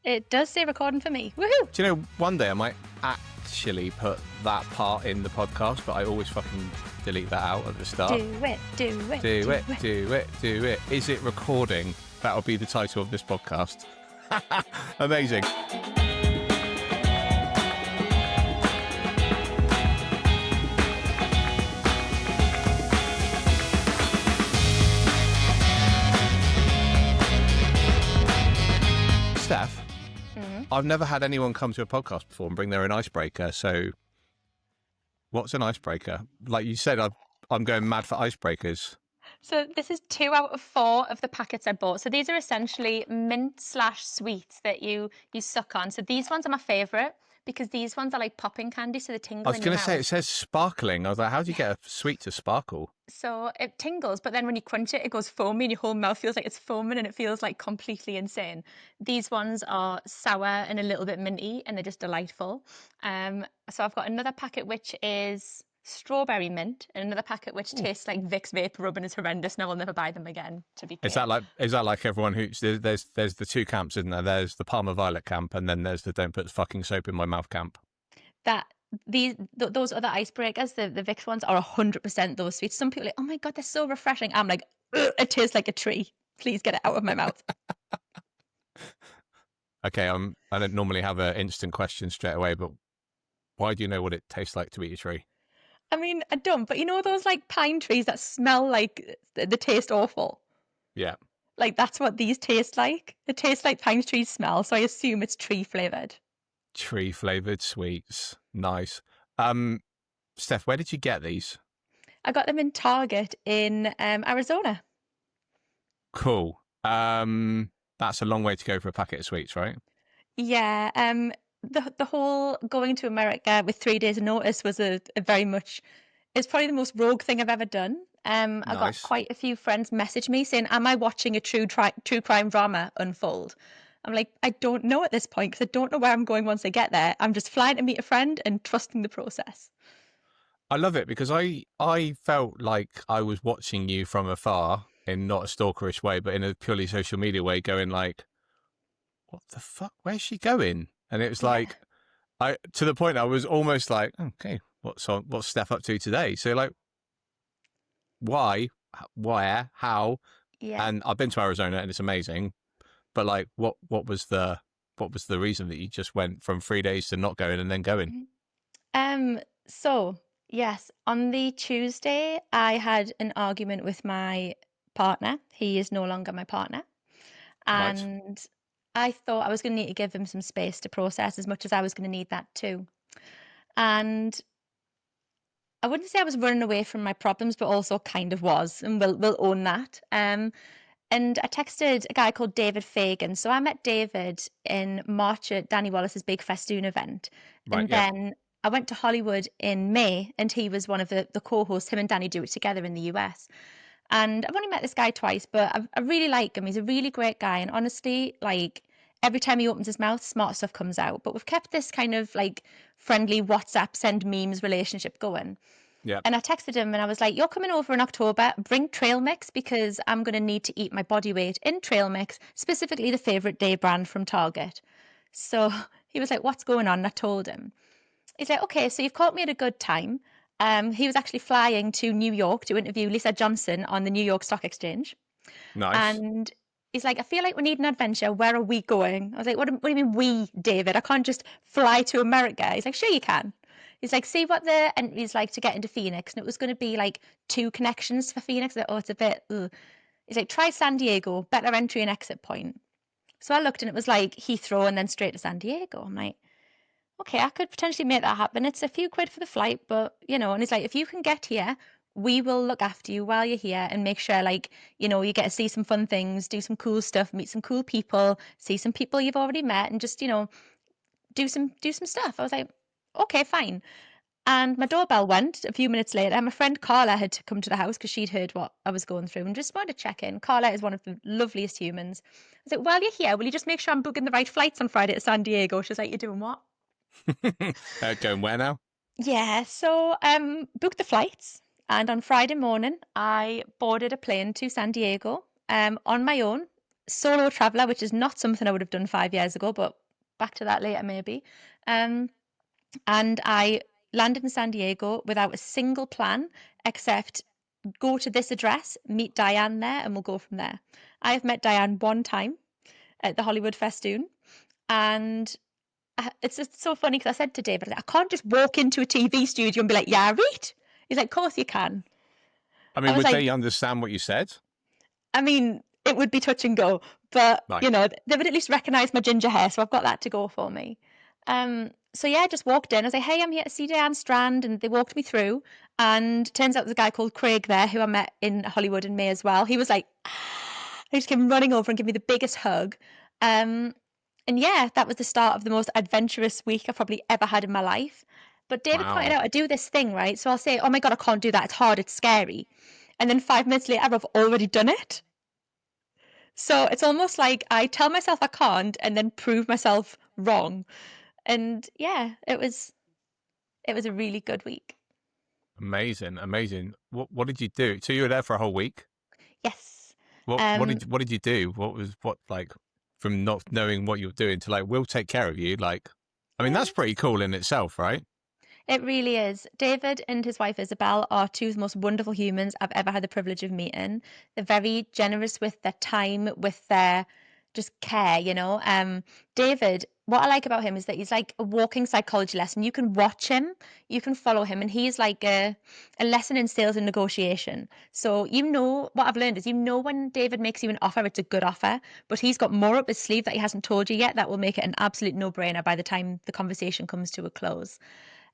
It does say recording for me. Woohoo! Do you know, one day I might actually put that part in the podcast, but I always fucking delete that out at the start. Do it. Do it. Is it recording? That'll be the title of this podcast. Amazing. Steph, I've never had anyone come to a podcast before and bring their own icebreaker. So what's an icebreaker? Like you said, I'm going mad for icebreakers. So this is 2 out of 4 of the packets I bought. So these are essentially mint/sweets that you suck on. So these ones are my favourite because these ones are like popping candy, so they tingle. I was going to say, it says sparkling. I was like, how do you get a sweet to sparkle? So it tingles, but then when you crunch it, it goes foamy and your whole mouth feels like it's foaming and it feels like completely insane. These ones are sour and a little bit minty and they're just delightful. So I've got another packet which is strawberry mint and another packet which tastes like Vicks vape rub and is horrendous and I will never buy them again, to be clear. Is that like everyone who's there's the two camps, isn't there? There's the Parma Violet camp and then there's the don't put fucking soap in my mouth camp. Those other icebreakers, the Vicks ones, are 100% those sweets. Some people are like, oh my God, they're so refreshing. I'm like, it tastes like a tree. Please get it out of my mouth. Okay, I don't normally have an instant question straight away, but why do you know what it tastes like to eat a tree? I mean, I don't, but you know those like pine trees that smell like they taste awful? Yeah. Like that's what these taste like. It tastes like pine trees smell, so I assume it's tree flavoured. Tree flavoured sweets. Nice. Steph, where did you get these? I got them in Target in Arizona. Cool. That's a long way to go for a packet of sweets, right? Yeah. The whole going to America with 3 days notice was it's probably the most rogue thing I've ever done. Nice. I got quite a few friends message me saying, am I watching a true crime drama unfold? I'm like, I don't know at this point because I don't know where I'm going once I get there. I'm just flying to meet a friend and trusting the process. I love it because I felt like I was watching you from afar in not a stalkerish way, but in a purely social media way, going like, what the fuck? Where's she going? And it was like, to the point I was almost like, okay, what's Steph up to today? So like, why, where, how? Yeah. And I've been to Arizona and it's amazing, but like, what was the reason that you just went from 3 days to not going and then going? So yes, on the Tuesday, I had an argument with my partner. He is no longer my partner. And Right. I thought I was going to need to give him some space to process as much as I was going to need that too. And I wouldn't say I was running away from my problems, but also kind of was, and we'll own that. And I texted a guy called David Fagan. So I met David in March at Danny Wallace's big Festoon event. Right. And then I went to Hollywood in May and he was one of the co-hosts. Him and Danny do it together in the US. And I've only met this guy twice, but I really like him. He's a really great guy. And honestly, like every time he opens his mouth, smart stuff comes out. But we've kept this kind of like friendly WhatsApp send memes relationship going. Yeah. And I texted him and I was like, you're coming over in October, bring trail mix because I'm going to need to eat my body weight in trail mix, specifically the Favourite Day brand from Target. So he was like, what's going on? And I told him. He's like, okay, so you've caught me at a good time. He was actually flying to New York to interview Lisa Johnson on the New York Stock Exchange. Nice. And he's like, I feel like we need an adventure. Where are we going? I was like, what do you mean we, David? I can't just fly to America. He's like, sure you can. He's like, see what the entry's like to get into Phoenix. And it was going to be like 2 connections for Phoenix. Like, oh, it's a bit, ugh. He's like, try San Diego, better entry and exit point. So I looked and it was like Heathrow and then straight to San Diego. I'm like, okay, I could potentially make that happen. It's a few quid for the flight, but and he's like, if you can get here, we will look after you while you're here and make sure like, you get to see some fun things, do some cool stuff, meet some cool people, see some people you've already met and just, do some stuff. I was like, okay, fine. And my doorbell went a few minutes later. My friend Carla had to come to the house because she'd heard what I was going through and just wanted to check in. Carla is one of the loveliest humans. I was like, while you're here, will you just make sure I'm booking the right flights on Friday to San Diego? She's like, you're doing what? Going where now? Yeah, so booked the flights. And on Friday morning, I boarded a plane to San Diego on my own. solo traveller, which is not something I would have done 5 years ago, but back to that later maybe. And I landed in San Diego without a single plan except go to this address, meet Diane there, and we'll go from there. I have met Diane one time at the Hollywood Festoon, and it's just so funny because I said to David, I can't just walk into a TV studio and be like, yeah, read. He's like, of course you can. I I mean, was would like, they understand what you said? I mean, it would be touch and go, but Right. you know, they would at least recognise my ginger hair, so I've got that to go for me. So yeah, I just walked in. I was like, "Hey, I'm here to see Diane Strand," and they walked me through. And turns out there's a guy called Craig there who I met in Hollywood in May as well. He was like, he just came running over and gave me the biggest hug. And yeah, that was the start of the most adventurous week I've probably ever had in my life. But David pointed Wow. out I do this thing, right? So I'll say, "Oh my God, I can't do that. It's hard. It's scary." And then 5 minutes later, I've already done it. So it's almost like I tell myself I can't and then prove myself wrong. And yeah, it was a really good week. Amazing, amazing. What did you do? So you were there for a whole week. Yes. What what Um, did what did you do? What like from not knowing what you were doing to like we'll take care of you? Like, I mean, yeah. that's pretty cool in itself, right? It really is. David and his wife Isabel are two of the most wonderful humans I've ever had the privilege of meeting. They're very generous with their time, with their just care, you know. David, what I like about him is that he's like a walking psychology lesson. You can watch him, you can follow him, and he's like a lesson in sales and negotiation. So you know what I've learned is you know when David makes you an offer, it's a good offer, but he's got more up his sleeve that he hasn't told you yet that will make it an absolute no-brainer by the time the conversation comes to a close.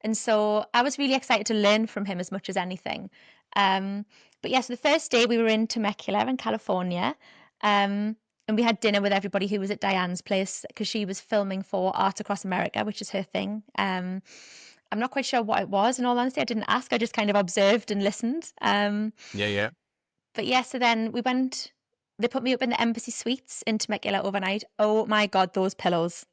And so I was really excited to learn from him as much as anything. Um, but yes, the first day we were in Temecula in California. And we had dinner with everybody who was at Diane's place because she was filming for Art Across America, which is her thing. I'm not quite sure what it was. In all honesty, I didn't ask. I just kind of observed and listened. Yeah, yeah. But yeah, so then we went. They put me up in the Embassy Suites in Temecula overnight. Oh my God, those pillows.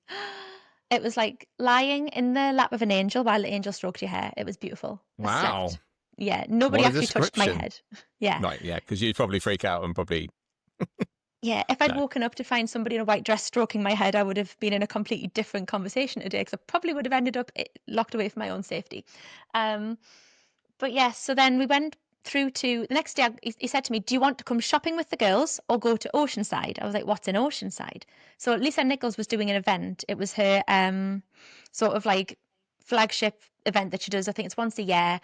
It was like lying in the lap of an angel while the angel stroked your hair. It was beautiful. I Wow. slept. Yeah, nobody What a actually touched my description. head. Yeah. Right, yeah, because you'd probably freak out and probably Yeah, if I'd no. woken up to find somebody in a white dress stroking my head, I would have been in a completely different conversation today because I probably would have ended up locked away for my own safety. Um, but yes, so then we went through to the next day. He said to me, "Do you want to come shopping with the girls or go to Oceanside?" I was like, "What's in Oceanside?" So Lisa Nichols was doing an event. It was her sort of like flagship event that she does. I think it's once a year,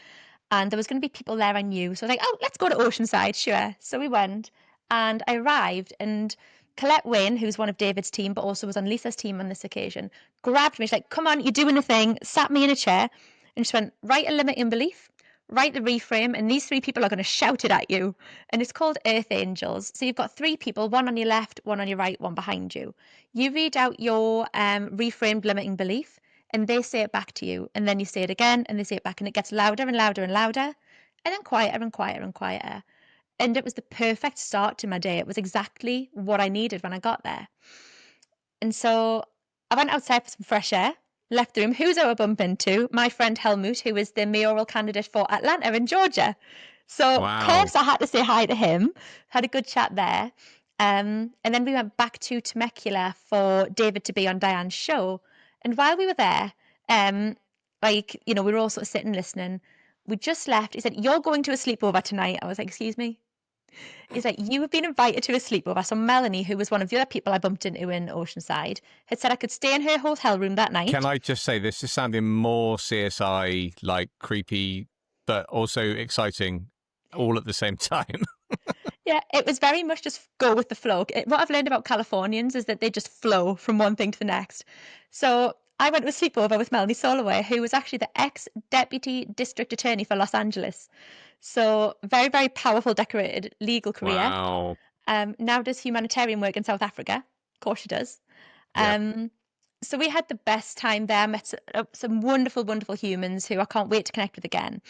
and there was going to be people there I knew. So I was like, "Oh, let's go to Oceanside, sure." So we went, and I arrived, and Colette Wayne, who's one of David's team, but also was on Lisa's team on this occasion, grabbed me. She's like, "Come on, you're doing a thing." Sat me in a chair, and she went, "Write a limiting belief, write the reframe, and these three people are going to shout it at you." And it's called Earth Angels. So you've got three people, one on your left, one on your right, one behind you. You read out your reframed limiting belief, and they say it back to you. And then you say it again, and they say it back, and it gets louder and louder and louder, and then quieter and quieter and quieter. And it was the perfect start to my day. It was exactly what I needed when I got there. And so I went outside for some fresh air, left the room. Who's I bump into? My friend Helmut, who is the mayoral candidate for Atlanta in Georgia. So, of Wow. course, I had to say hi to him, had a good chat there. And then we went back to Temecula for David to be on Diane's show. And while we were there, we were all sort of sitting listening. We just left. He said, "You're going to a sleepover tonight." I was like, "Excuse me?" He's like, "You have been invited to a sleepover." So Melanie, who was one of the other people I bumped into in Oceanside, had said I could stay in her hotel room that Can night. I just say this is sounding more CSI like creepy but also exciting all at the same time. Yeah, it was very much just go with the flow. What I've learned about Californians is that they just flow from one thing to the next. So I went to a sleepover with Melanie Soloway, who was actually the ex-deputy district attorney for Los Angeles. So very, very powerful, decorated legal career. Wow. Now does humanitarian work in South Africa. Of course she does. Yep. So we had the best time there, met some wonderful, wonderful humans who I can't wait to connect with again.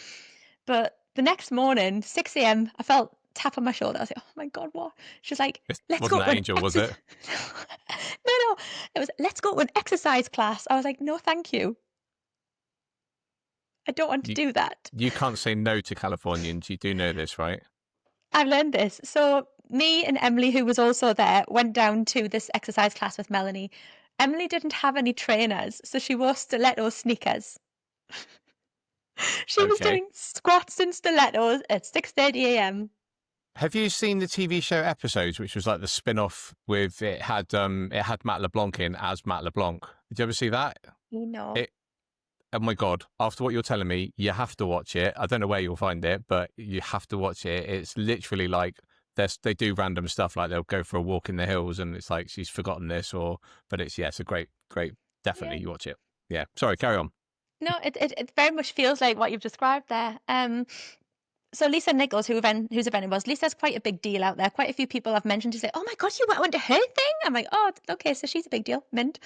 But the next morning, 6 a.m., I felt tap on my shoulder. I was like, "Oh my God, what?" She was like, It "Let's wasn't go to that an Angel, was exercise." it? No, it was, "Let's go to an exercise class." I was like, "No, thank you. I don't want to You do that." you can't say no to Californians. You do know this, right? I've learned this. So me and Emily, who was also there, went down to this exercise class with Melanie. Emily didn't have any trainers, so she wore stiletto sneakers. She was Okay. doing squats and stilettos at 6:30 a.m. Have you seen the TV show Episodes, which was like the spin-off with it had Matt LeBlanc in as Matt LeBlanc? Did you ever see that? You know. It Oh my god! After what you're telling me, you have to watch it. I don't know where you'll find it, but you have to watch it. It's literally like they do random stuff, like they'll go for a walk in the hills, and it's like she's forgotten this, but it's a great. Definitely, Yeah. you watch it. Yeah. Sorry, carry on. No, it very much feels like what you've described there. So Lisa Nichols, whose event it was, Lisa's quite a big deal out there. Quite a few people have mentioned to say, "Oh my God, you went to her thing?" I'm like, "Oh, okay, so she's a big deal." Mint.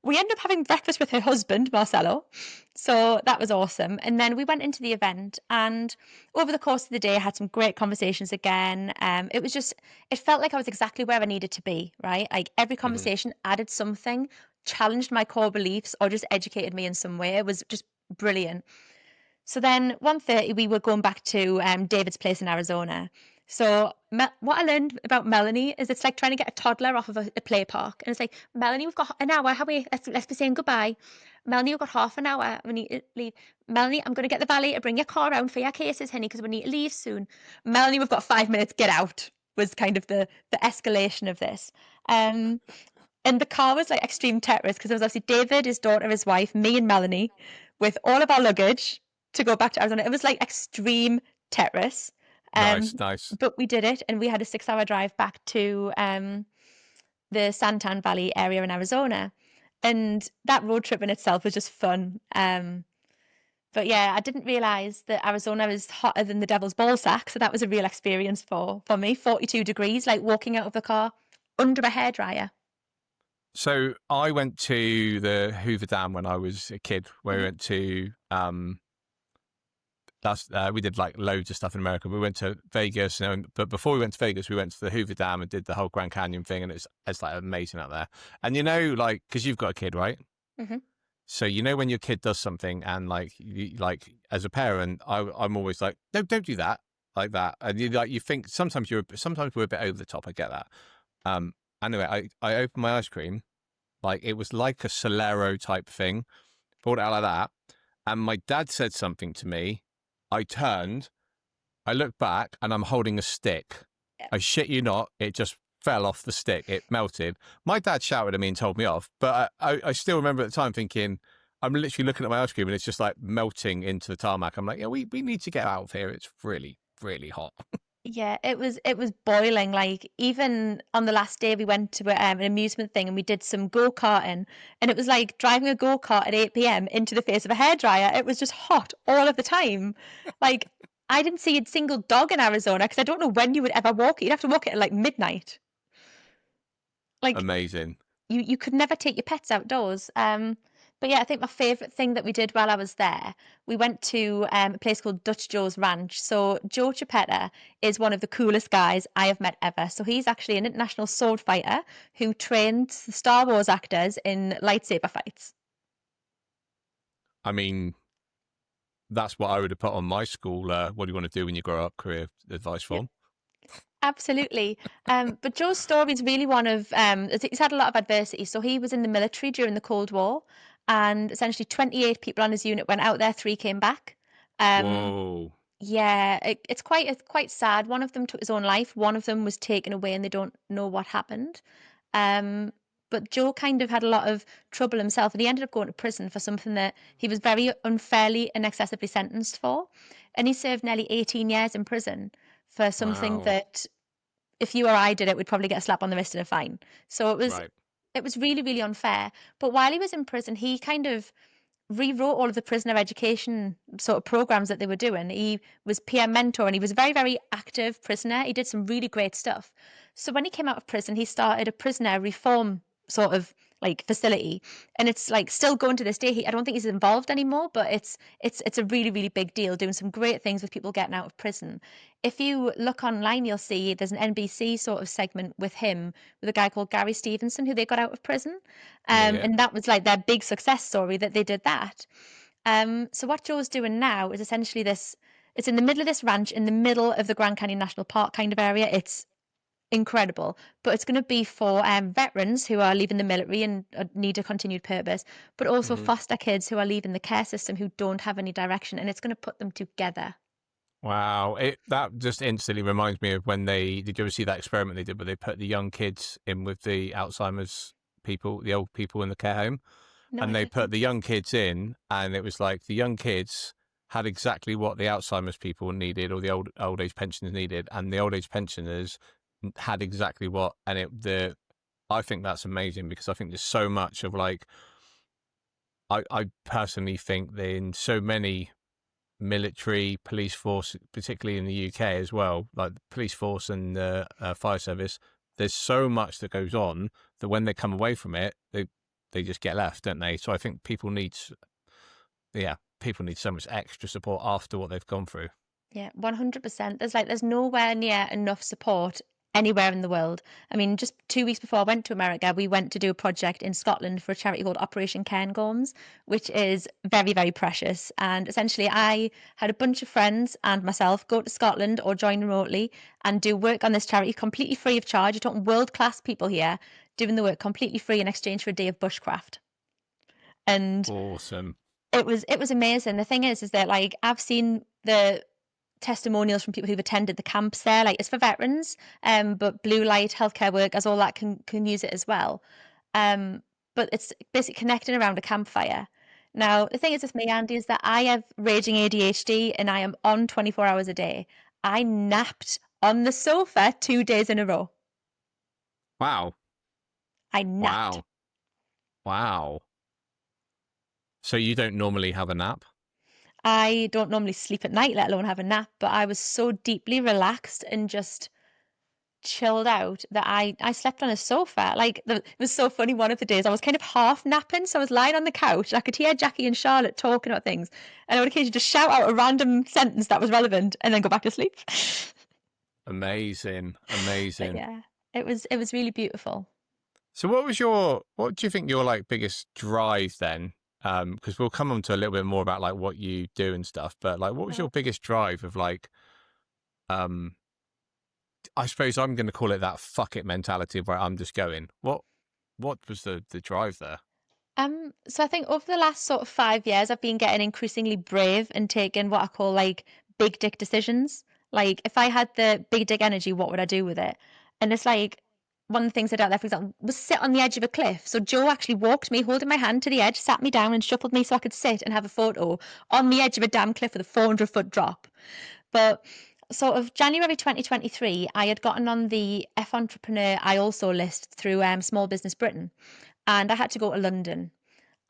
We ended up having breakfast with her husband, Marcelo, so that was awesome. And then we went into the event, and over the course of the day, I had some great conversations again. It felt like I was exactly where I needed to be. Right, like every Hmm. conversation added something, challenged my core beliefs, or just educated me in some way. It was just brilliant. So then 1:30 we were going back to David's place in Arizona. So what I learned about Melanie is it's like trying to get a toddler off of a play park. And it's like, Melanie, we've got an hour. Let's be saying goodbye. Melanie, we've got half an hour. We need to leave. Melanie, I'm going to get the valet to bring your car around for your cases, honey, because we need to leave soon. Melanie, we've got 5 minutes. Get out was kind of the escalation of this. Um, and the car was like extreme terrorist because there was obviously David, his daughter, his wife, me, and Melanie with all of our luggage to go back to Arizona. It was like extreme terrorists. Nice, Um, nice. but we did it, and we had a 6 hour drive back to the Santan Valley area in Arizona. And that road trip in itself was just fun. But yeah, I didn't realize that Arizona is hotter than the Devil's Ball Sack, so that was a real experience for me. 42 degrees, like walking out of the car under a hairdryer. So I went to the Hoover Dam when I was a kid. Where we Mhm. went to we did like loads of stuff in America. We went to Vegas, but before we went to Vegas, we went to the Hoover Dam and did the whole Grand Canyon thing, and it's like amazing out there. And like because you've got a kid, right? Mhm. So when your kid does something, and like as a parent, I'm always like, no, don't do that like that. And you think sometimes we're a bit over the top. I get that. Um, anyway, I opened my ice cream, like it was like a Solero type thing, pulled it out like that, and my dad said something to me. I turned, I looked back, and I'm holding a stick. Yeah. I shit you not, it just fell off the stick. It melted. My dad shouted at me and told me off, but I still remember at the time thinking, I'm literally looking at my ice cream and it's just like melting into the tarmac. I'm like, yeah, we need to get out of here. It's really, really hot. Yeah, it was boiling. Like even on the last day, we went to an amusement thing and we did some go-karting, and it was like driving a go-kart at 8 p.m. into the face of a hairdryer. It was just hot all of the time. Like I didn't see a single dog in Arizona because I don't know when you would ever walk it. You'd have to walk it at like midnight. Like Amazing. you could never take your pets outdoors. But yeah, I think my favorite thing that we did while I was there, we went to a place called Dutch Joe's Ranch. So Joe Chipetta is one of the coolest guys I have met ever. So he's actually an international sword fighter who trained Star Wars actors in lightsaber fights. I mean, that's what I would have put on my school. What do you want to do when you grow up? Career advice Yeah, form. absolutely. But Joe's story is really one of he's had a lot of adversity. So he was in the military during the Cold War, and essentially 28 people on his unit went out there, three came back. Um, Whoa. Yeah, it's quite sad. One of them took his own life. One of them was taken away, and they don't know what happened. Um, but Joe kind of had a lot of trouble himself, and he ended up going to prison for something that he was very unfairly and excessively sentenced for. And he served nearly 18 years in prison for something Wow. that if you or I did it, we'd probably get a slap on the wrist and a fine. So Right. it was really, really unfair. But while he was in prison, he kind of rewrote all of the prisoner education sort of programs that they were doing. He was peer mentor and he was a very, very active prisoner. He did some really great stuff. So when he came out of prison, he started a prisoner reform sort of like facility, and it's like still going to this day. I don't think he's involved anymore, but it's a really, really big deal, doing some great things with people getting out of prison. If you look online, you'll see there's an NBC sort of segment with him, with a guy called Gary Stevenson, who they got out of prison. Yeah, yeah. And that was like their big success story that they did that. So what Joe's doing now is essentially this. It's in the middle of this ranch, in the middle of the Grand Canyon National Park kind of area. It's incredible, but it's going to be for veterans who are leaving the military and need a continued purpose, but also Hmm. foster kids who are leaving the care system who don't have any direction, and it's going to put them together. Wow, that just instantly reminds me of when did you ever see that experiment they did where they put the young kids in with the Alzheimer's people, the old people in the care home, No, I and they put didn't. the young kids in, and it was like the young kids had exactly what the Alzheimer's people needed or the old age pensioners needed, and the old age pensioners had exactly what, and I think that's amazing because I think there's so much of like I personally think that in so many military, police force, particularly in the UK as well, like the police force and the fire service, there's so much that goes on that when they come away from it, they just get left, don't they? So I think people need so much extra support after what they've gone through. Yeah, 100%. There's nowhere near enough support anywhere in the world. I mean, just 2 weeks before I went to America, we went to do a project in Scotland for a charity called Operation Cairngorms, which is very, very precious. And essentially, I had a bunch of friends and myself go to Scotland or join remotely and do work on this charity completely free of charge. You're talking world-class people here doing the work completely free in exchange for a day of bushcraft. And Awesome. it was amazing. The thing is that like I've seen the testimonials from people who've attended the camps there. Like it's for veterans, but blue light healthcare workers, all that can use it as well. But it's basically connecting around a campfire. Now the thing is with me, Andy, is that I have raging ADHD and I am on 24 hours a day. I napped on the sofa 2 days in a row. Wow. I napped. Wow. Wow. So you don't normally have a nap? I don't normally sleep at night, let alone have a nap, but I was so deeply relaxed and just chilled out that I slept on a sofa. It was so funny. One of the days I was kind of half napping, so I was lying on the couch. I could hear Jackie and Charlotte talking about things, and I would occasionally just shout out a random sentence that was relevant, and then go back to sleep. Amazing. But Amazing. yeah, it was really beautiful. So what do you think your like biggest drive then? Because we'll come on to a little bit more about like what you do and stuff, but like what was Uh, your biggest drive of like um I suppose I'm gonna call it that fuck it mentality of where I'm just going. What was the drive there? so I think over the last sort of 5 years, I've been getting increasingly brave and taking what I call like big dick decisions. Like if I had the big dick energy, what would I do with it? And it's like one of the things I did out there, for example, was sit on the edge of a cliff. So Joe actually walked me, holding my hand to the edge, sat me down and shuffled me so I could sit and have a photo on the edge of a damn cliff with a 400-foot drop. But sort of January 2023, I had gotten on the F Entrepreneur I Also list through Small Business Britain, and I had to go to London.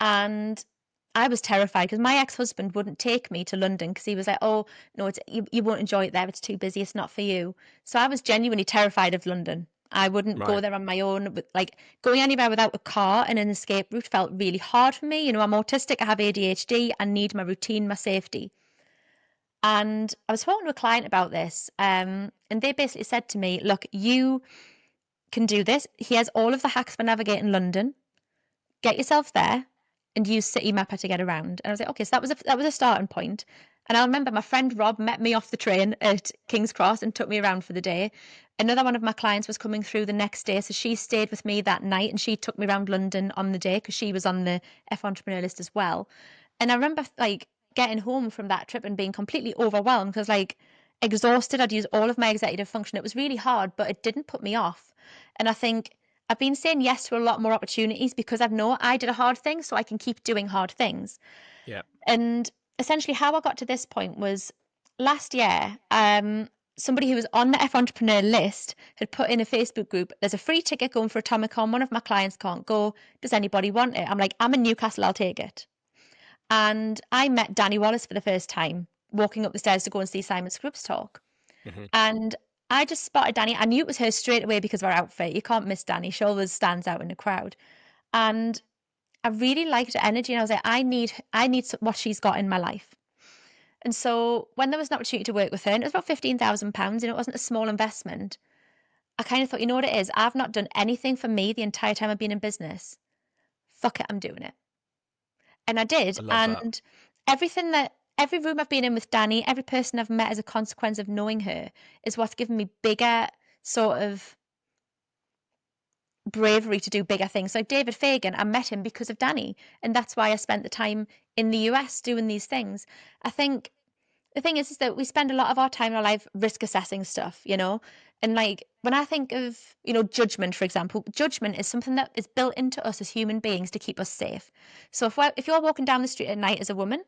And I was terrified because my ex-husband wouldn't take me to London because he was like, "Oh, no, you won't enjoy it there. It's too busy. It's not for you." So I was genuinely terrified of London. I wouldn't go Right. there on my own. But like going anywhere without a car and an escape route felt really hard for me. I'm autistic. I have ADHD. I need my routine, my safety. And I was talking to a client about this, and they basically said to me, "Look, you can do this. He has all of the hacks for navigating London. Get yourself there and use City Mapper to get around." And I was like, okay, so that was a starting point. And I remember my friend Rob met me off the train at King's Cross and took me around for the day. Another one of my clients was coming through the next day, so she stayed with me that night and she took me around London on the day because she was on the F Entrepreneur list as well. And I remember like getting home from that trip and being completely overwhelmed because like exhausted. I'd used all of my executive function. It was really hard, but it didn't put me off. And I think I've been saying yes to a lot more opportunities because I've known I did a hard thing, so I can keep doing hard things. Yeah. And essentially, how I got to this point was last year. Somebody who was on the F Entrepreneur list had put in a Facebook group, "There's a free ticket going for Atomicon. One of my clients can't go. Does anybody want it?" I'm like, "I'm in Newcastle. I'll take it." And I met Danny Wallace for the first time, walking up the stairs to go and see Simon Scribbs talk. Hmm. And I just spotted Danny. I knew it was her straight away because of her outfit. You can't miss Danny. She always stands out in the crowd. And I really liked her energy, and I was like, I need what she's got in my life. And so when there was an opportunity to work with her, and it was about £15,000, and it wasn't a small investment, I kind of thought, you know what it is? I've not done anything for me the entire time I've been in business. Fuck it, I'm doing it. And I did. I love that. And everything that every room I've been in with Danny, every person I've met as a consequence of knowing her is what's given me bigger sort of bravery to do bigger things. So David Fagan, I met him because of Danny, and that's why I spent the time in the US doing these things. I think the thing is that we spend a lot of our time in our life risk assessing stuff, you know? And like when I think of, you know, judgment, for example, judgment is something that is built into us as human beings to keep us safe. So if you're walking down the street at night as a woman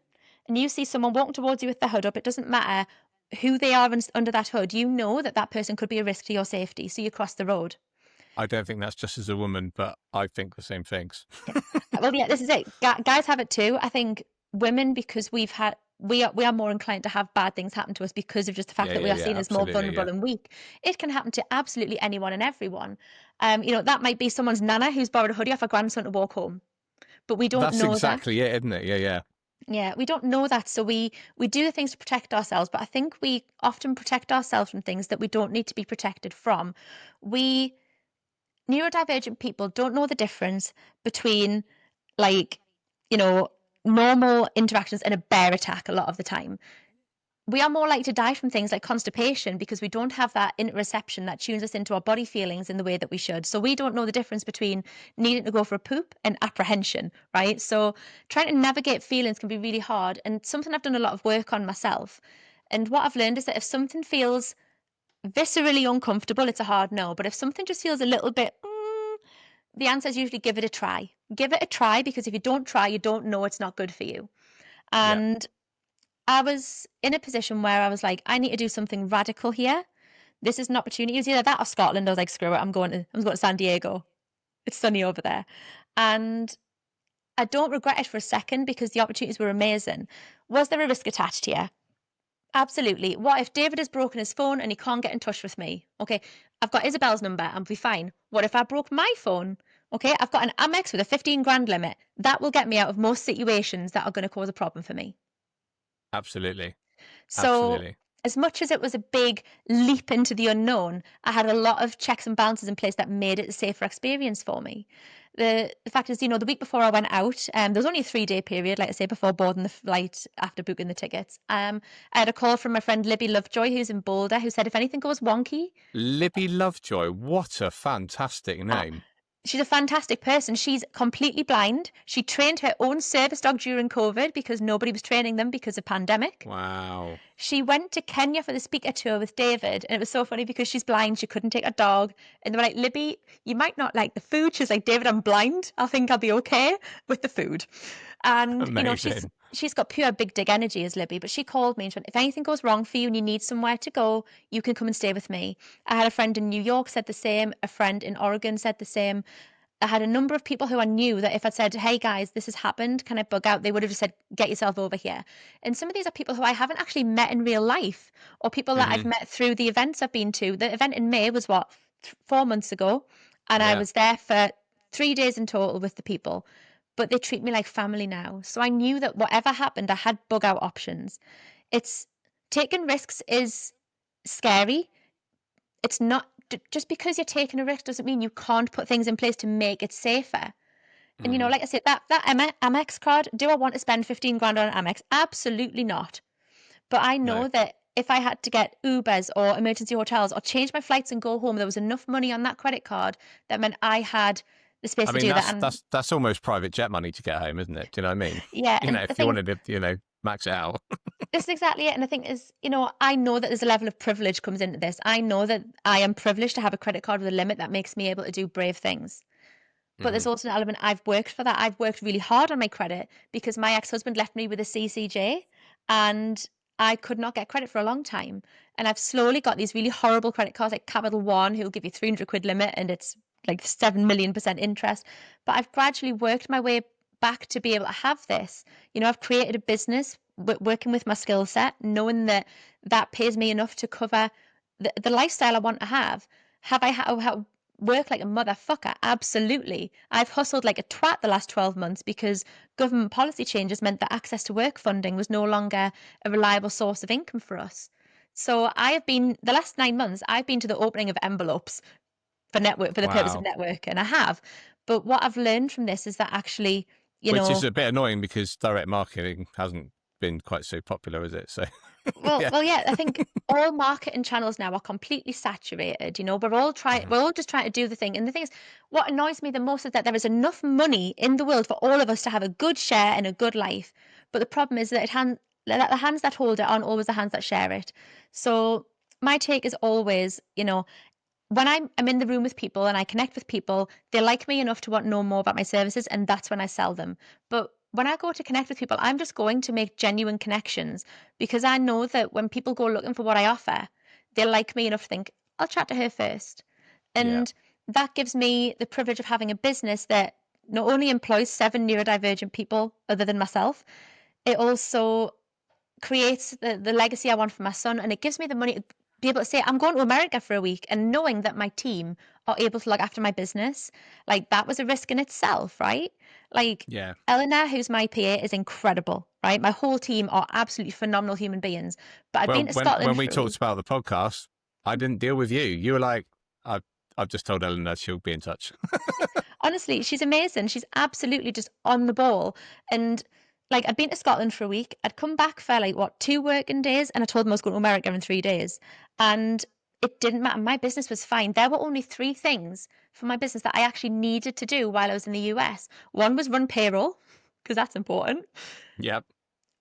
and you see someone walking towards you with their hood up, it doesn't matter who they are under that hood, you know that that person could be a risk to your safety. So you cross the road. I don't think that's just as a woman, but I think the same things. Yeah. Well, yeah, this is it. Guys have it too. I think women, because we are more inclined to have bad things happen to us because of just the fact Yeah, that we yeah, are yeah, seen as more absolutely, yeah. vulnerable and weak. It can happen to absolutely anyone and everyone. You know, that might be someone's nana who's borrowed a hoodie off her grandson to walk home, but we don't That's know that. exactly it, isn't it? Yeah, yeah. Yeah, we don't know that, so we do the things to protect ourselves, but I think we often protect ourselves from things that we don't need to be protected from. We Neurodivergent people don't know the difference between like, you know, normal interactions and a bear attack a lot of the time. We are more likely to die from things like constipation because we don't have that interoception that tunes us into our body feelings in the way that we should. So we don't know the difference between needing to go for a poop and apprehension, right? So trying to navigate feelings can be really hard and something I've done a lot of work on myself. And what I've learned is that if something feels viscerally uncomfortable, it's a hard no. But if something just feels a little bit, the answer is usually give it a try. Give it a try because if you don't try, you don't know it's not good for you. Yeah. And I was in a position where I was like, I need to do something radical here. This is an opportunity. It was either that or Scotland. I was like, screw it, I'm going to San Diego. It's sunny over there. And I don't regret it for a second because the opportunities were amazing. Was there a risk attached here? Absolutely. What if David has broken his phone and he can't get in touch with me? Okay, I've got Isabel's number. I'll be fine. What if I broke my phone? Okay, I've got an Amex with a 15 grand limit. That will get me out of most situations that are going to cause a problem for me. Absolutely. So, Absolutely. as much as it was a big leap into the unknown, I had a lot of checks and balances in place that made it a safer experience for me. The fact is, you know, the week before I went out, there was only a 3-day period, like I say, before boarding the flight after booking the tickets. I had a call from my friend Libby Lovejoy, who's in Boulder, who said if anything goes wonky, Libby Lovejoy, what a fantastic uh, name. she's a fantastic person. She's completely blind. She trained her own service dog during COVID because nobody was training them because of pandemic. Wow. She went to Kenya for the speaker tour with David, and it was so funny because she's blind. She couldn't take a dog, and they were like, "Libby, you might not like the food." She's like, "David, I'm blind. I think I'll be okay with the food." And you know, she's Amazing. she's got pure big dig energy as Libby, but she called me and she went, "If anything goes wrong for you and you need somewhere to go, you can come and stay with me." I had a friend in New York said the same. A friend in Oregon said the same. I had a number of people who I knew that if I'd said, "Hey guys, this has happened, can I bug out?" They would have just said, "Get yourself over here." And some of these are people who I haven't actually met in real life or people that I've Hmm. met through the events I've been to. The event in May was what, 4 months ago, and I Yeah. was there for 3 days in total with the people. But they treat me like family now. So I knew that whatever happened, I had bug out options. It's taking risks is scary. It's not just because you're taking a risk doesn't mean you can't put things in place to make it safer. And you know, Hmm. like I said, that Amex card, do I want to spend 15 grand on an Amex? Absolutely not. But I No. know that if I had to get Ubers or emergency hotels or change my flights and go home, there was enough money on that credit card that meant I had the space I to mean, do that. that's And that's that's almost private jet money to get home, isn't it? Do you know what I mean? yeah, You know, and the if you thing, wanted to, max it out. this is exactly it. And the thing is, you know, I know that there's a level of privilege comes into this. I know that I am privileged to have a credit card with a limit that makes me able to do brave things. But Hmm. there's also an element I've worked for that. I've worked really hard on my credit because my ex-husband left me with a CCJ and I could not get credit for a long time. And I've slowly got these really horrible credit cards like Capital One who'll give you 300 quid limit and it's like 7 million% interest. But I've gradually worked my way back to be able to have this. You know, I've created a business working with my skill set, knowing that that pays me enough to cover the lifestyle I want to have. Have I work like a motherfucker? Absolutely. I've hustled like a twat the last 12 months because government policy changes meant that access to work funding was no longer a reliable source of income for us. So I have been, the last 9 months, I've been to the opening of envelopes for the purpose of Wow. networking. I have. But what I've learned from this is that actually, you Which is know, a bit annoying because direct marketing hasn't been quite so popular, is it? So Well, yeah. well, yeah. I think all marketing channels now are completely saturated. Mhm. we're all just trying to do the thing. And the thing is, what annoys me the most is that there is enough money in the world for all of us to have a good share and a good life. But the problem is that that the hands that hold it aren't always the hands that share it. So my take is always, when I'm in the room with people and I connect with people, they like me enough to want to know more about my services, and that's when I sell them. But when I go to connect with people, I'm just going to make genuine connections because I know that when people go looking for what I offer, they like me enough to think, I'll chat to her first. Yeah. And that gives me the privilege of having a business that not only employs 7 neurodivergent people other than myself, it also creates the legacy I want for my son, and it gives me the money to be able to say, I'm going to America for a week, and knowing that my team are able to look after my business, like that was a risk in itself, right? Like Yeah. Eleanor, who's my PA, is incredible, right? My whole team are absolutely phenomenal human beings. But I'd Well, been to when Scotland we for a talked week. about the podcast, I didn't deal with you. You were like, I've just told Ellen that she'll be in touch. Honestly, she's amazing. She's absolutely just on the ball. And like, I'd been to Scotland for a week. I'd come back for like, what, 2 working days? And I told them I was going to America in 3 days. And it didn't matter. My business was fine. There were only 3 things for my business that I actually needed to do while I was in the US. One was run payroll, because that's important. Yep.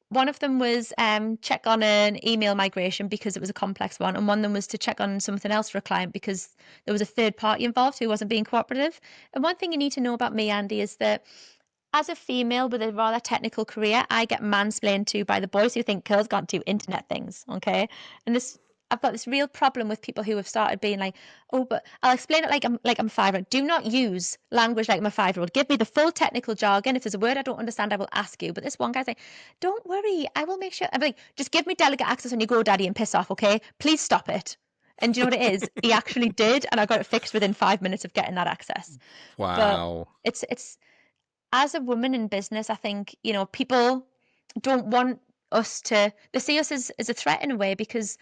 One of them was check on an email migration because it was a complex one, and one of them was to check on something else for a client because there was a third party involved who wasn't being cooperative. And one thing you need to know about me, Andy, is that as a female with a rather technical career, I get mansplained to by the boys who think girls can't do internet things. Okay, and this I've got this real problem with people who have started being like, "Oh, but I'll explain it like I'm 5. Do not use language like I'm a 5-year-old. Give me the full technical jargon. If there's a word I don't understand, I will ask you." But this one guy's like, "Don't worry, I will make sure." I'm like, "Just give me delegate access on your GoDaddy and piss off, okay? Please stop it." And do you know what it is? He actually did, and I got it fixed within 5 minutes of getting that access. But Wow. it's as a woman in business, I think, people don't want us to, they see us as a threat in a way because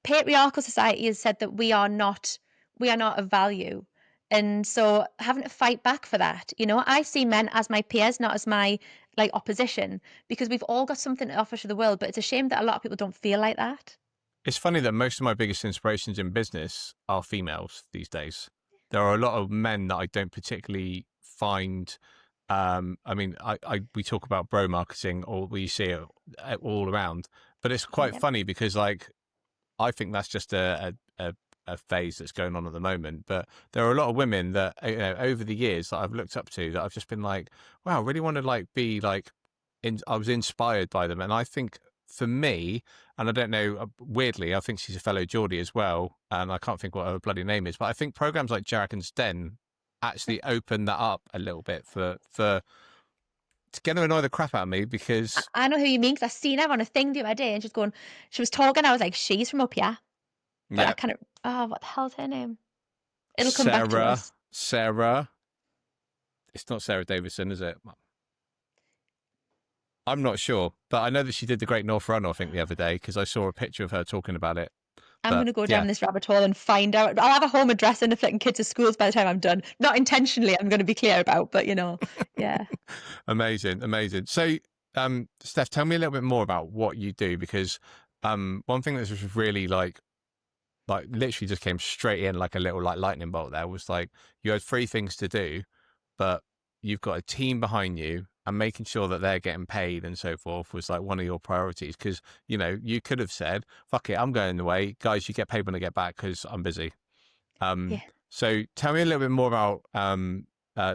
patriarchal society has said that we are not of value. And so having to fight back for that, I see men as my peers, not as my like opposition, because we've all got something to offer to the world. But it's a shame that a lot of people don't feel like that. It's funny that most of my biggest inspirations in business are females these days. There are a lot of men that I don't particularly find. I mean, we talk about bro marketing, or we see it all around, but it's quite Yeah. funny because, like, I think that's just a phase that's going on at the moment. But there are a lot of women that over the years that I've looked up to that I've just been like, wow, I really want to like be like. I was inspired by them, and I think for me, and I don't know, weirdly, I think she's a fellow Geordie as well, and I can't think what her bloody name is, but I think programs like Jargon's Den actually open that up a little bit for to get to annoy the crap out of me I, because I know who you mean because I seen her on a thing the other day and she was talking. I was like, she's from up here. But I yeah, kind of, oh, what the hell's her name? It'll come back to Sarah, us. Sarah, it's not Sarah Davison, is it? I'm not sure, but I know that she did the Great North Run, I think, the other day because I saw a picture of her talking about it. I'm going But to go yeah, down this rabbit hole and find out. I'll have a home address and the flicking kids' to schools by the time I'm done. Not intentionally, I'm going to be clear about, but yeah. amazing, amazing. So, Steph, tell me a little bit more about what you do because one thing that's just really like literally just came straight in like a little like lightning bolt there was like you had 3 things to do, but you've got a team behind you and making sure that they're getting paid and so forth was like one of your priorities because you could have said fuck it, I'm going away, guys, you get paid when I get back because I'm busy. Yeah. So tell me a little bit more about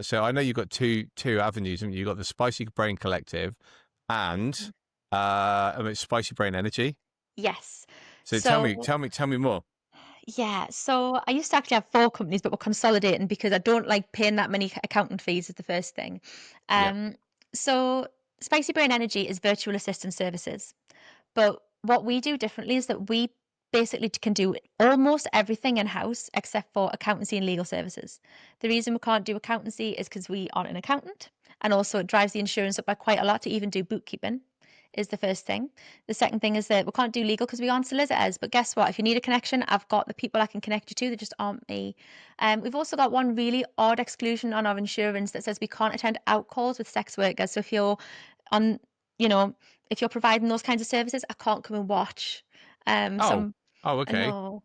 so I know you've got two avenues, haven't you? You've got the Spicy Brain Collective and Spicy Brain Energy. Yes. So So, tell me more. yeah. So I used to actually have 4 companies, but we're consolidating because I don't like paying that many accountant fees is the first thing. Yeah. Um, so Spicy Brain Energy is virtual assistant services. But what we do differently is that we basically can do almost everything in house except for accountancy and legal services. The reason we can't do accountancy is because we aren't an accountant, and also it drives the insurance up by quite a lot to even do bookkeeping. Is the first thing. The second thing is that we can't do legal because we aren't solicitors. But guess what? If you need a connection, I've got the people I can connect you to. They just aren't me. We've also got one really odd exclusion on our insurance that says we can't attend out calls with sex workers. So if you're on if you're providing those kinds of services, I can't come and watch. So Oh, oh, I okay. know.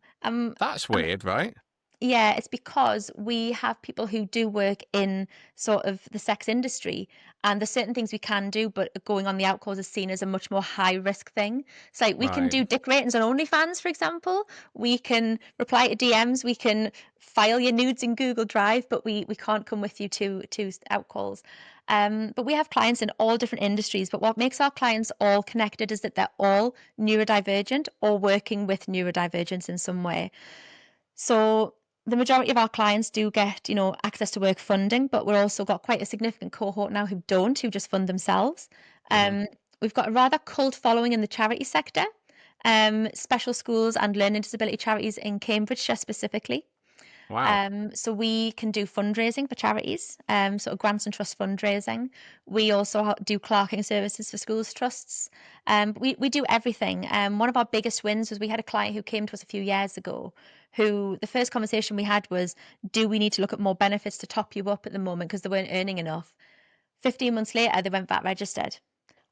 That's I'm weird, right? Yeah, it's because we have people who do work in sort of the sex industry, and there's certain things we can do, but going on the outcalls is seen as a much more high risk thing. So like we can Right. do dick ratings on OnlyFans, for example. We can reply to DMs, we can file your nudes in Google Drive, but we can't come with you to outcalls. But we have clients in all different industries. But what makes our clients all connected is that they're all neurodivergent or working with neurodivergence in some way. So the majority of our clients do get, access to work funding, but we've also got quite a significant cohort now who don't, who just fund themselves. Hmm. We've got a rather cult following in the charity sector, special schools and learning disability charities in Cambridgeshire specifically. Wow. So we can do fundraising for charities, sort of grants and trust fundraising. We also do clerking services for schools trusts. We do everything. One of our biggest wins was we had a client who came to us a few years ago, who the first conversation we had was, do we need to look at more benefits to top you up at the moment because they weren't earning enough? 15 months later, they went VAT registered.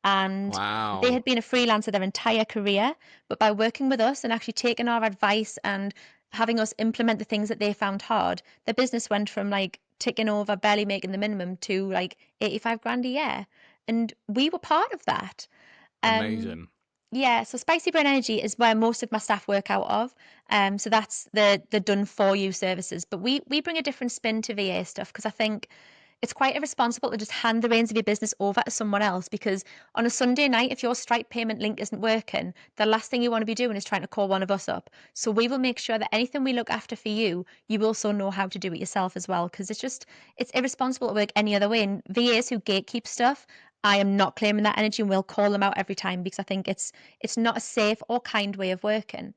And they Wow. had been a freelancer their entire career, but by working with us and actually taking our advice and having us implement the things that they found hard, their business went from like ticking over, barely making the minimum to like 85 grand a year. And we were part of that. Um, Amazing. yeah, so Spicy Brain Energy is where most of my staff work out of. So that's the done for you services. But we bring a different spin to VA stuff because I think it's quite irresponsible to just hand the reins of your business over to someone else because on a Sunday night, if your Stripe payment link isn't working, the last thing you want to be doing is trying to call one of us up. So we will make sure that anything we look after for you, you also know how to do it yourself as well. Because it's irresponsible to work any other way. And VAs who gatekeep stuff, I am not claiming that energy and we'll call them out every time because I think it's not a safe or kind way of working.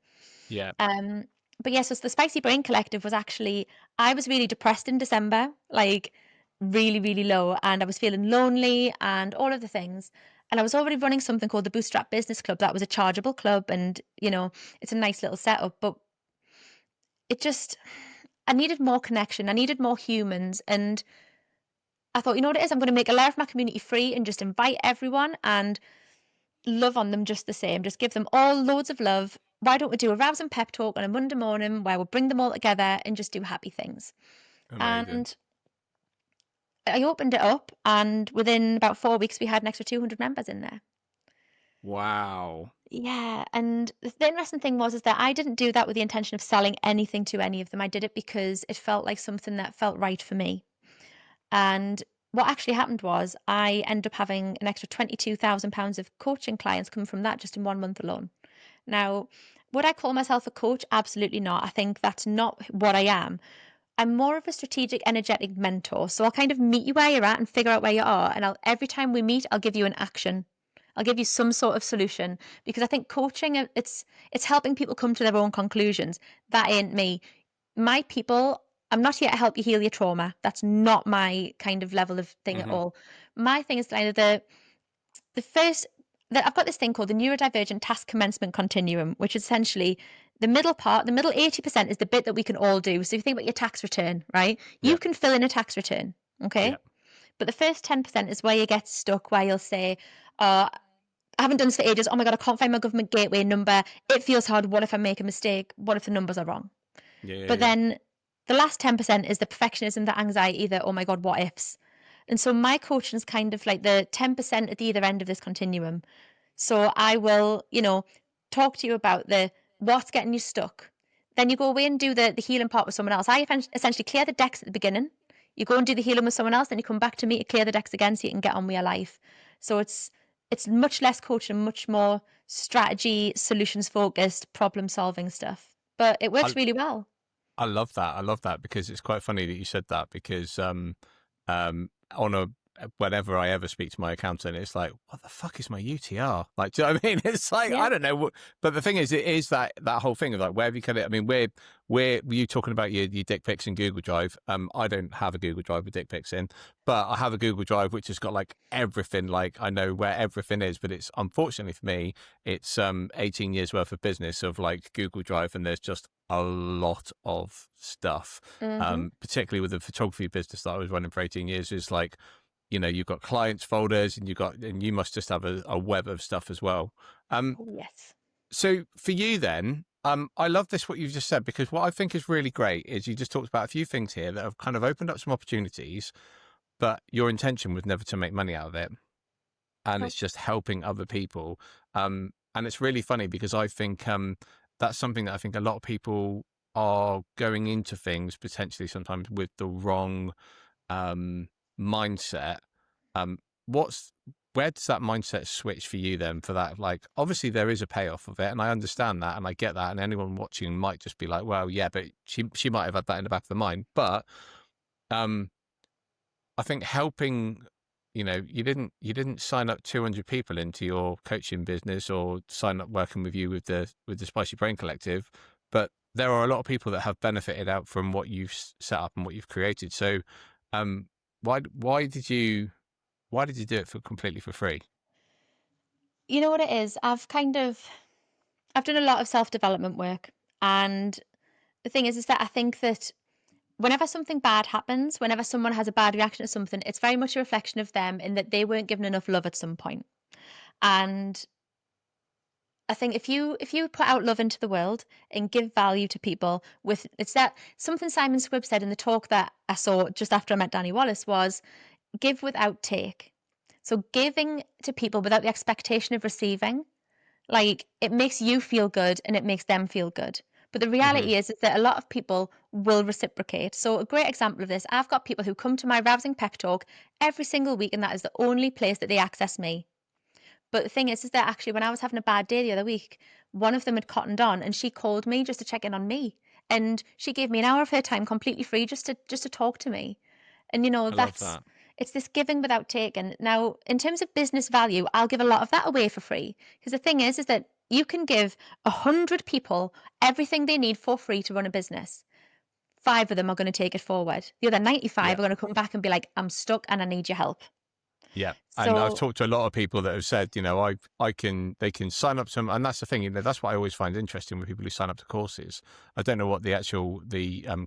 Yeah. Um, but yes, so the Spicy Brain Collective was actually, I was really depressed in December, like really, really low, and I was feeling lonely and all of the things. And I was already running something called the Bootstrap Business Club. That was a chargeable club, and it's a nice little setup. But it just, I needed more connection. I needed more humans, and I thought, you know what it is? I'm going to make a layer of my community free and just invite everyone and love on them just the same. Just give them all loads of love. Why don't we do a rouse and pep talk on a Monday morning where we'll bring them all together and just do happy things? Amazing. And I opened it up, and within about 4 weeks, we had an extra 200 members in there. Wow. Yeah, and the interesting thing was is that I didn't do that with the intention of selling anything to any of them. I did it because it felt like something that felt right for me. And what actually happened was I ended up having an extra £22,000 of coaching clients come from that just in 1 month alone. Now, would I call myself a coach? Absolutely not. I think that's not what I am. I'm more of a strategic, energetic mentor. So I'll kind of meet you where you're at and figure out where you are. And every time we meet, I'll give you an action. I'll give you some sort of solution because I think coaching it's helping people come to their own conclusions. That ain't me. My people, I'm not here to help you heal your trauma. That's not my kind of level of thing at Hmm. all. My thing is kind of the first that I've got this thing called the neurodivergent task commencement continuum, which is essentially the middle part, the middle 80% is the bit that we can all do. So if you think about your tax return, right? You Yeah. can fill in a tax return, okay? Yeah. But the first 10% is where you get stuck, where you'll say, I haven't done this for ages. Oh my God, I can't find my government gateway number. It feels hard. What if I make a mistake? What if the numbers are wrong? Yeah. Yeah. But Yeah. then the last 10% is the perfectionism, the anxiety, the oh my God, what ifs. And so my coaching is kind of like the 10% at the either end of this continuum. So I will, talk to you about the what's getting you stuck. Then you go away and do the healing part with someone else. I essentially clear the decks at the beginning. You go and do the healing with someone else, then you come back to me to clear the decks again so you can get on with your life. So it's much less coaching, much more strategy, solutions focused, problem solving stuff. But it works I really well. I love that. I love that because it's quite funny that you said that because on a whenever I ever speak to my accountant, it's like, what the fuck is my UTR? Like, do you know what I mean? It's like Yeah. I don't know. But the thing is, it is that whole thing of like, where have you cut it? I mean, we're you talking about your dick pics in Google Drive. I don't have a Google Drive with dick pics in, but I have a Google Drive which has got like everything. Like I know where everything is, but it's unfortunately for me, it's 18 years worth of business of like Google Drive, and there's just a lot of stuff. Mm-hmm. Particularly with the photography business that I was running for 18 years, is like you've got clients folders, and you must just have a web of stuff as well. Oh, yes. So for you then, I love this, what you've just said, because what I think is really great is you just talked about a few things here that have kind of opened up some opportunities, but your intention was never to make money out of it. And Oh, it's just helping other people. And it's really funny because I think that's something that I think a lot of people are going into things potentially sometimes with the wrong mindset. Um, what's Where does that mindset switch for you then? For that, like, obviously there is a payoff of it, and I understand that, and I get that, and anyone watching might just be like, well, yeah, but she might have had that in the back of the mind, but um, I think helping, you didn't sign up 200 people into your coaching business or sign up working with you with the Spicy Brain Collective, but there are a lot of people that have benefited out from what you've set up and what you've created. So, um, why did you do it for completely for free? you know what it is? I've done a lot of self-development work, and the thing is that I think that whenever something bad happens, whenever someone has a bad reaction to something, it's very much a reflection of them in that they weren't given enough love at some point. And I think if you put out love into the world and give value to people with it's that something Simon Squibb said in the talk that I saw just after I met Danny Wallace was give without take. So giving to people without the expectation of receiving, like it makes you feel good and it makes them feel good. But the Hmm. reality is that a lot of people will reciprocate. So a great example of this, I've got people who come to my rousing pep talk every single week, and that is the only place that they access me. But the thing is that actually when I was having a bad day the other week, one of them had cottoned on and she called me just to check in on me. And she gave me an hour of her time completely free just to talk to me. And I love that's that. it's this giving without taking. Now, in terms of business value, I'll give a lot of that away for free. Because the thing is that you can give 100 people everything they need for free to run a business. Five of them are going to take it forward. The other 95 Yeah. are going to come back and be like, I'm stuck and I need your help. Yeah, and I've So talked to a lot of people that have said, they can sign up to them, and that's the thing, that's what I always find interesting with people who sign up to courses. I don't know what the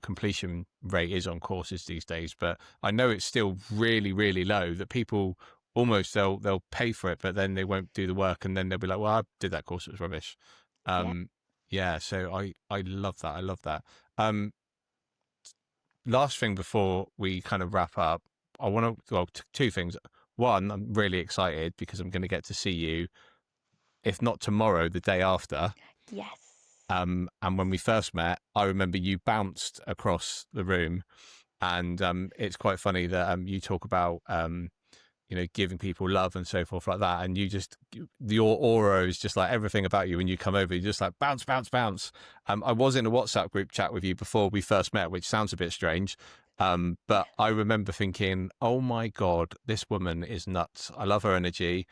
completion rate is on courses these days, but I know it's still really, really low. That people almost they'll pay for it, but then they won't do the work, and then they'll be like, well, I did that course, it was rubbish. yeah, Yeah, so I love that. I love that. Um, Last thing before we kind of wrap up, I want to, well, two things. One, I'm really excited because I'm going to get to see you, if not tomorrow, the day after. yes. And when we first met, I remember you bounced across the room, and it's quite funny that you talk about giving people love and so forth like that. And your aura is just like everything about you. When you come over, you're just like bounce, bounce, bounce. I was in a WhatsApp group chat with you before we first met, which sounds a bit strange. But I remember thinking, oh my God, this woman is nuts. I love her energy.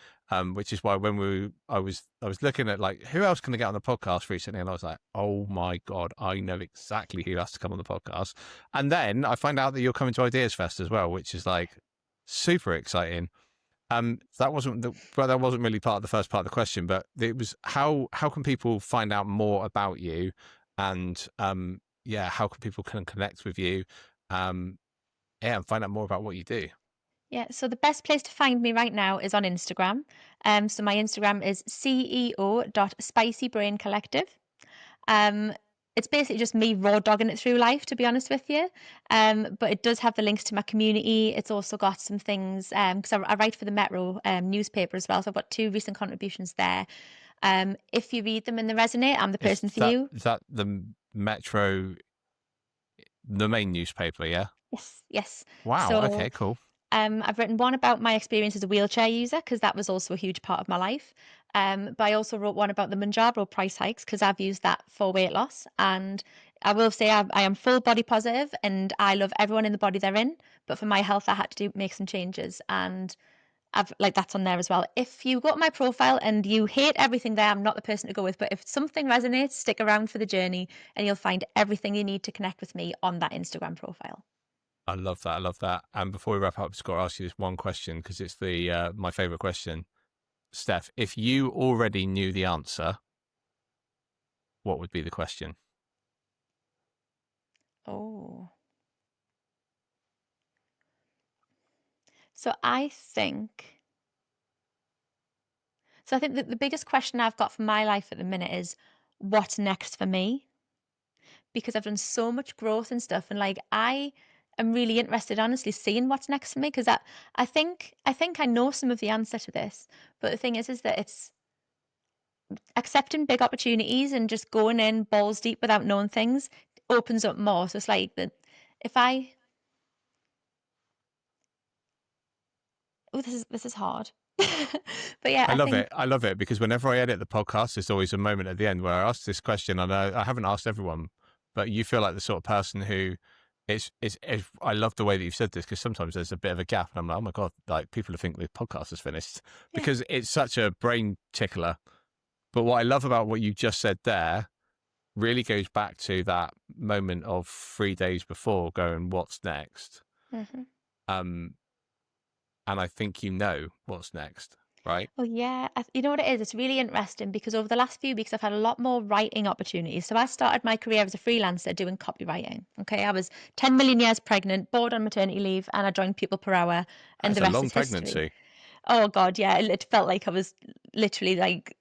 Which is why I was looking at like who else can I get on the podcast recently, and I was like, oh my God, I know exactly who has to come on the podcast. And then I find out that you're coming to Ideas Fest as well, which is like super exciting. That wasn't really part of the first part of the question, but it was how can people find out more about you, and yeah, how can people can connect with you, um, yeah, and find out more about what you do. Yeah, so the best place to find me right now is on Instagram. So my Instagram is ceo.spicybraincollective. Um, it's basically just me raw dogging it through life, to be honest with you. But it does have the links to my community. It's also got some things because I write for the Metro newspaper as well. So I've got two recent contributions there. If you read them and they resonate, I'm the person for you. Is that the Metro, the main newspaper? Yeah. Yes, yes. Wow. So Okay. Cool. I've written one about my experience as a wheelchair user because that was also a huge part of my life. But I also wrote one about the Manjaro price hikes because I've used that for weight loss. And I will say I am full body positive and I love everyone in the body they're in. But for my health, I had to make some changes, and I've like that's on there as well. If you go to my profile and you hate everything there, I'm not the person to go with. But if something resonates, stick around for the journey, and you'll find everything you need to connect with me on that Instagram profile. I love that. I love that. And before we wrap up, I've got to ask you this one question because it's the my favorite question. Steph, if you already knew the answer, what would be the question? Oh. So I think that the biggest question I've got for my life at the minute is what's next for me? Because I've done so much growth and stuff, and like I am really interested, honestly, seeing what's next for me. Because I think I know some of the answer to this, but the thing is that it's accepting big opportunities and just going in balls deep without knowing things opens up more. So it's like that if I oh this is hard. But yeah, I I love think it. I love it because whenever I edit the podcast, there's always a moment at the end where I ask this question, and I haven't asked everyone, but you feel like the sort of person who it's I love the way that you've said this because sometimes there's a bit of a gap, and I'm like, oh my God, like people think the podcast is finished yeah. because it's such a brain tickler. But what I love about what you just said there really goes back to that moment of 3 days before going, what's next? Hmm. Um, and I think you know what's next, right? Oh yeah, you know what it is? It's really interesting because over the last few weeks, I've had a lot more writing opportunities. So I started my career as a freelancer doing copywriting. Okay, I was 10 million years pregnant, bored on maternity leave, and I joined People Per Hour, and That's the a rest long is history. pregnancy. Oh God, yeah, it felt like I was literally like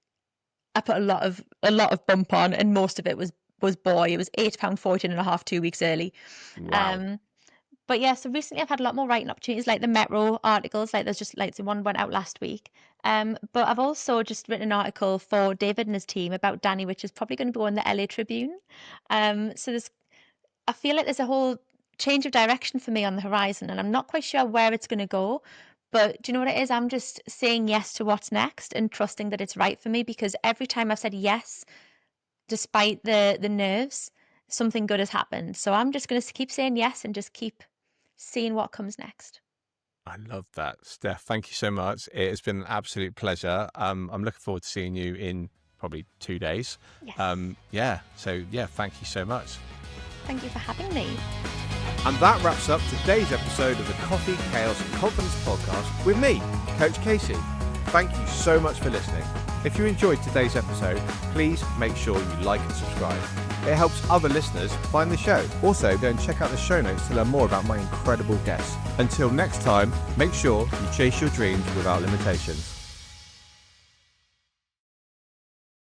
I put a lot of bump on, and most of it was boy. It was £8 14 and a half 2 weeks early. Wow. Um, but yeah, so recently I've had a lot more writing opportunities, like the Metro articles. Like there's just like the one went out last week. But I've also just written an article for David and his team about Danny, which is probably going to go in the LA Tribune. So I feel like there's a whole change of direction for me on the horizon, and I'm not quite sure where it's going to go. But do you know what it is? I'm just saying yes to what's next and trusting that it's right for me because every time I've said yes, despite the nerves, something good has happened. So I'm just going to keep saying yes and just keep seeing what comes next. I love that. Steph, thank you so much. It has been an absolute pleasure. I'm looking forward to seeing you in probably 2 days. Yes. Yeah. So, yeah, thank you so much. Thank you for having me. And that wraps up today's episode of the Coffee, Chaos and Confidence podcast with me, Coach Casey. Thank you so much for listening. If you enjoyed today's episode, please make sure you like and subscribe. It helps other listeners find the show. Also, go and check out the show notes to learn more about my incredible guests. Until next time, make sure you chase your dreams without limitations.